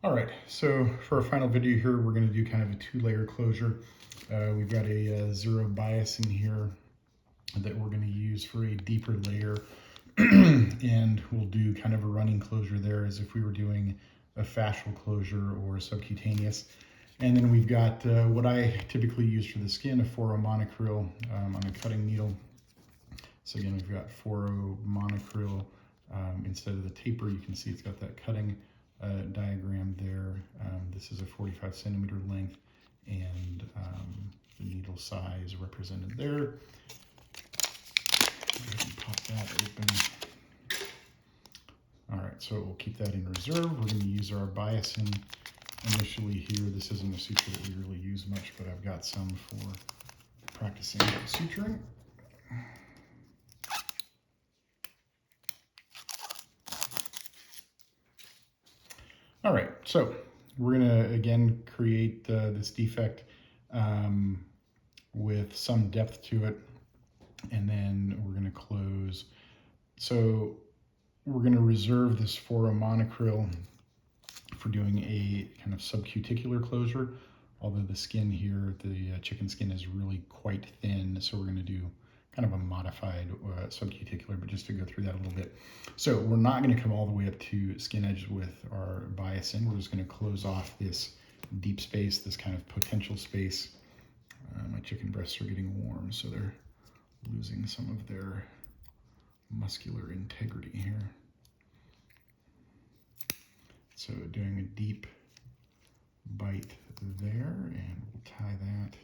All right, so for our final video here, we're going to do kind of a two-layer closure. We've got a zero bias in here that we're going to use for a deeper layer. And we'll do kind of a running closure there as if we were doing a fascial closure or a subcutaneous. And then we've got what I typically use for the skin, a 4-0 monocryl on a cutting needle. So again, we've got 4-0 monocryl. Instead of the taper, you can see it's got that cutting diagram there. This is a 45 centimeter length, and the needle size represented there. Go ahead and pop that open. All right, so we'll keep that in reserve. We're going to use our biasing initially here. This isn't a suture that we really use much, but I've got some for practicing suturing. All right, so we're gonna again create this defect with some depth to it, and then we're gonna close. So we're gonna reserve this 4-0 monocryl for doing a kind of subcuticular closure, although the skin here, the chicken skin, is really quite thin, so we're gonna do kind of a modified subcuticular, but just to go through that a little bit. So we're not going to come all the way up to skin edge with our biasing. We're just going to close off this deep space, this kind of potential space. My chicken breasts are getting warm, so they're losing some of their muscular integrity here. So doing a deep bite there, and we'll tie that.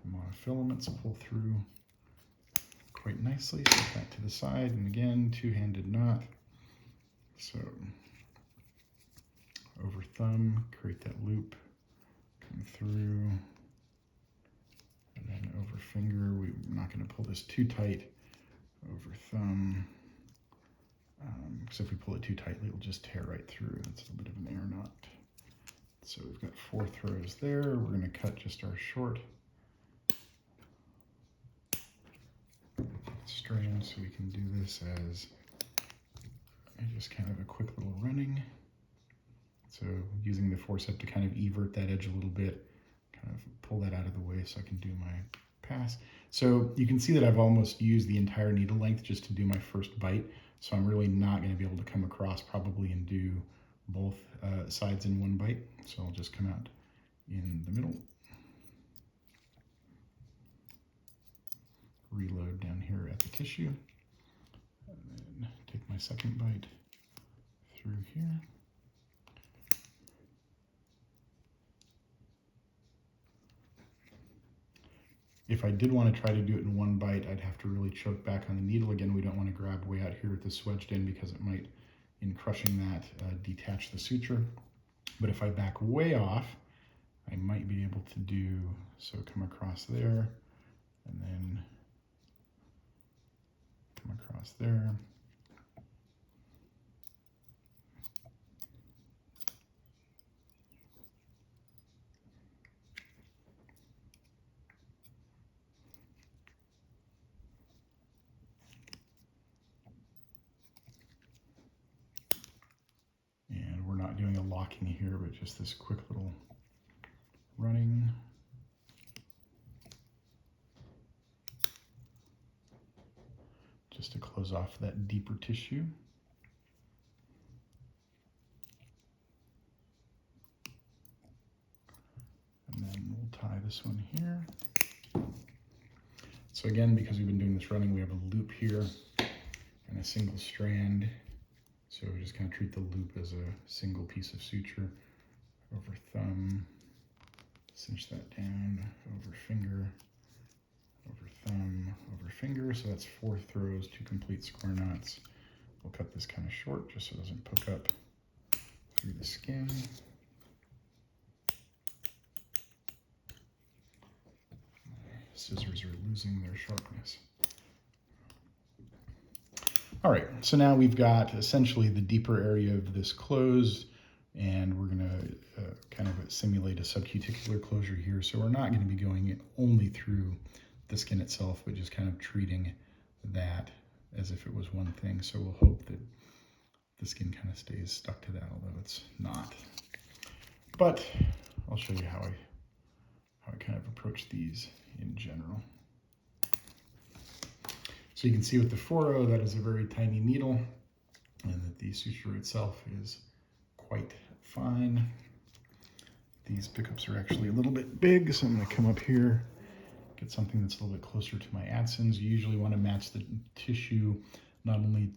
Monofilaments pull through quite nicely. Set that to the side, and again, two-handed knot. So over thumb, create that loop, come through, and then over finger. We're not going to pull this too tight. Over thumb, because if we pull it too tightly, it'll just tear right through. It's a bit of an air knot. So we've got 4 throws there. We're going to cut just our short strand, so we can do this as just kind of a quick little running. So using the forceps to kind of evert that edge a little bit, kind of pull that out of the way so I can do my pass. So you can see that I've almost used the entire needle length just to do my first bite. So I'm really not going to be able to come across probably and do both sides in one bite. So I'll just come out in the middle. Reload down here at the tissue, and then take my second bite through here. If I did want to try to do it in one bite, I'd have to really choke back on the needle. Again, we don't want to grab way out here at the swedged end because it might, in crushing that, detach the suture. But if I back way off, I might be able to do, so come across there, and then come across there. And we're not doing a locking here, but just this quick little running. Just to close off that deeper tissue. And then we'll tie this one here. So again, because we've been doing this running, we have a loop here and a single strand. So we just kind of treat the loop as a single piece of suture. Over thumb, cinch that down, over finger, over thumb, over finger. So that's 4 throws, 2 complete square knots. We'll cut this kind of short just so it doesn't poke up through the skin. Scissors are losing their sharpness. All right, so now we've got essentially the deeper area of this closed, and we're gonna kind of simulate a subcuticular closure here. So we're not gonna be going only through the skin itself, but just kind of treating that as if it was one thing. So we'll hope that the skin kind of stays stuck to that, although it's not. But I'll show you how I kind of approach these in general. So you can see with the 4.0 that is a very tiny needle, and that the suture itself is quite fine. These pickups are actually a little bit big, so I'm going to come up here, get something that's a little bit closer to my adsins. You usually want to match the tissue, not only,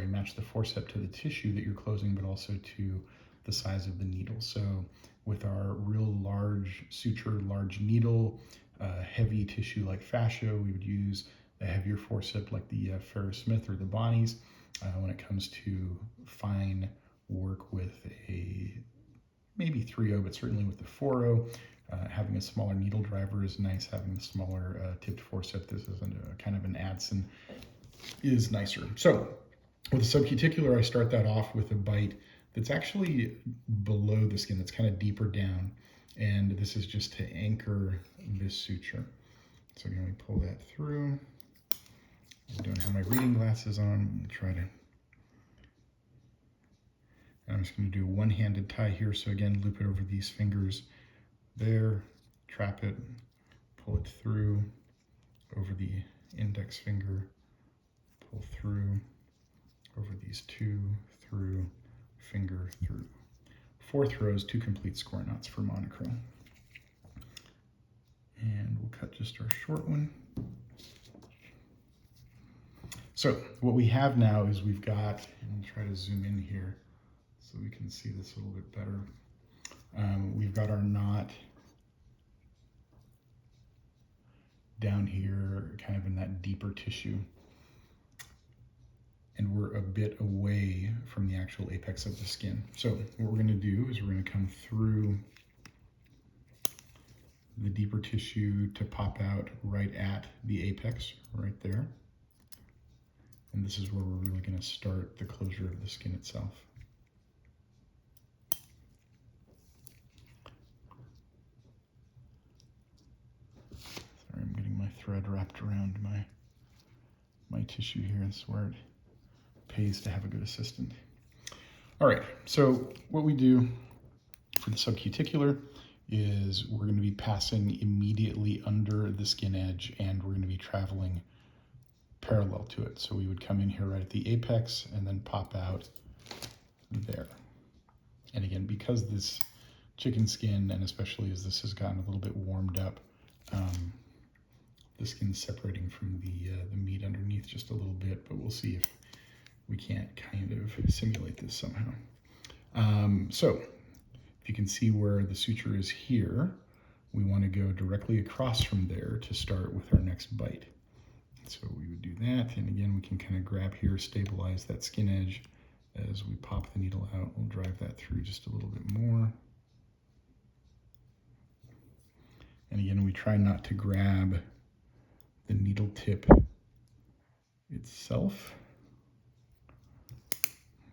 match the forceps to the tissue that you're closing, but also to the size of the needle. So with our real large suture, large needle, heavy tissue like fascia, we would use a heavier forceps like the Ferris Smith or the Bonnie's. When it comes to fine work with a maybe 3.0, but certainly with the 4.0, having a smaller needle driver is nice. Having the smaller tipped forceps, this is kind of an adsin, is nicer. So with the subcuticular, I start that off with a bite that's actually below the skin, that's kind of deeper down. And this is just to anchor this suture. So again, we pull that through. I don't have my reading glasses on. I'm gonna try to, I'm just gonna do a one-handed tie here. So again, loop it over these fingers there, trap it, pull it through, over the index finger, pull through, over these two, through, finger, through. 4 throws, 2 complete score knots for monochrome. And we'll cut just our short one. So what we have now is we've got, and I'll try to zoom in here so we can see this a little bit better. We've got our knot down here, kind of in that deeper tissue. And we're a bit away from the actual apex of the skin. So what we're gonna do is we're gonna come through the deeper tissue to pop out right at the apex, right there. And this is where we're really going to start the closure of the skin itself. Sorry, I'm getting my thread wrapped around my tissue here. That's where it pays to have a good assistant. All right, so what we do for the subcuticular is we're going to be passing immediately under the skin edge, and we're going to be traveling parallel to it. So we would come in here right at the apex and then pop out there. And again, because this chicken skin, and especially as this has gotten a little bit warmed up, the skin's separating from the meat underneath just a little bit, but we'll see if we can't kind of simulate this somehow. So if you can see where the suture is here, we want to go directly across from there to start with our next bite. So we would do that, and again, we can kind of grab here, stabilize that skin edge. As we pop the needle out, we'll drive that through just a little bit more. And again, we try not to grab the needle tip itself,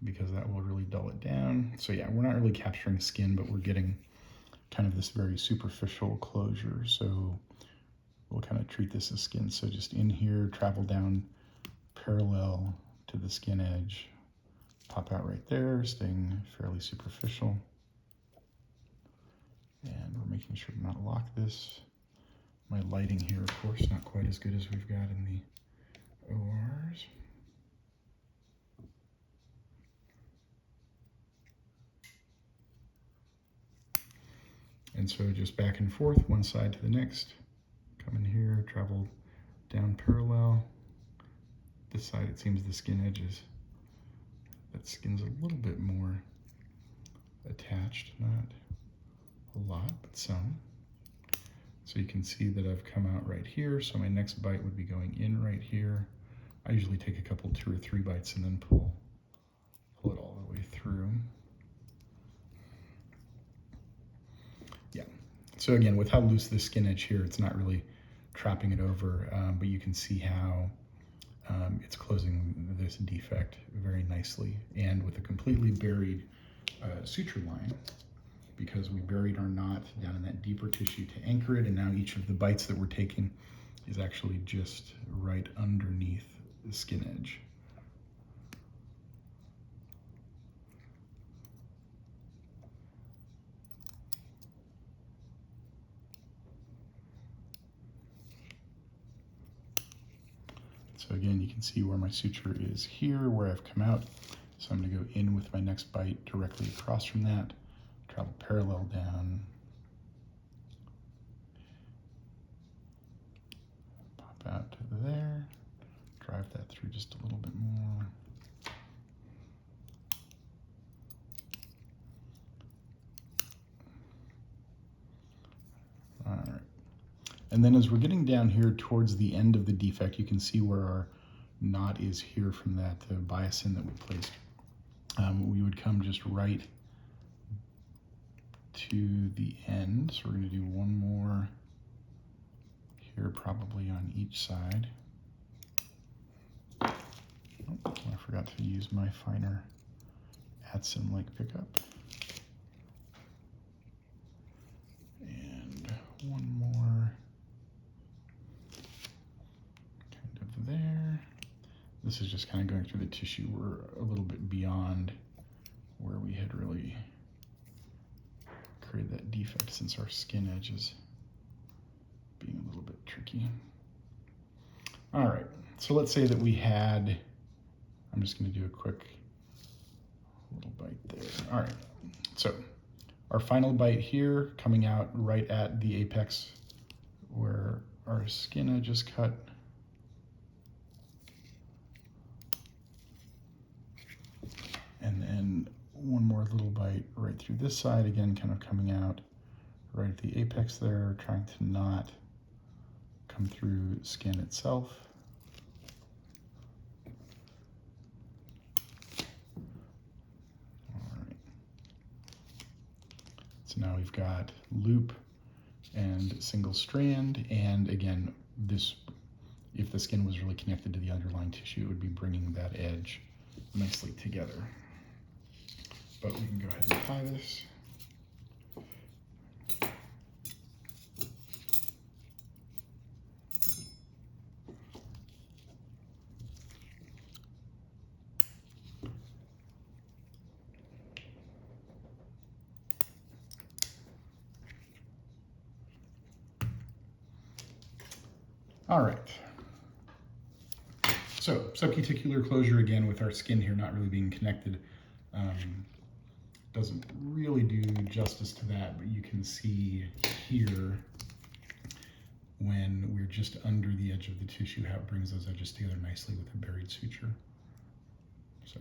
because that will really dull it down. So yeah, we're not really capturing skin, but we're getting kind of this very superficial closure. So we'll kind of treat this as skin. So just in here, travel down parallel to the skin edge, pop out right there, staying fairly superficial. And we're making sure to not lock this. My lighting here, of course, not quite as good as we've got in the ORs. And so just back and forth, one side to the next. Come in here, travel down parallel. This side, it seems the skin edges, that skin's a little bit more attached, not a lot, but some. So you can see that I've come out right here. So my next bite would be going in right here. I usually take a couple, 2 or 3 bites and then pull it all the way through. Yeah. So again, with how loose this skin edge here, it's not really trapping it over, but you can see how it's closing this defect very nicely. And with a completely buried suture line, because we buried our knot down in that deeper tissue to anchor it, and now each of the bites that we're taking is actually just right underneath the skin edge. So again, you can see where my suture is here, where I've come out. So I'm gonna go in with my next bite directly across from that, travel parallel down, pop out to there, drive that through just a little bit more. All right. And then as we're getting down here towards the end of the defect, you can see where our knot is here from that bias-in that we placed. We would come just right to the end. So we're going to do one more here, probably on each side. Oh, I forgot to use my finer Adsim-like pickup. And one more kind of there. This is just kind of going through the tissue. We're a little bit beyond where we had really created that defect, since our skin edge is being a little bit tricky. All right, so let's say that we had, I'm just going to do a quick little bite there. All right, so our final bite here, coming out right at the apex where our skin edge is cut. And then one more little bite right through this side, again, kind of coming out right at the apex there, trying to not come through skin itself. All right. So now we've got loop and single strand, and again, this, if the skin was really connected to the underlying tissue, it would be bringing that edge nicely together. But we can go ahead and tie this. All right. So subcuticular closure, again, with our skin here not really being connected, doesn't really do justice to that, but you can see here when we're just under the edge of the tissue how it brings those edges together nicely with a buried suture. So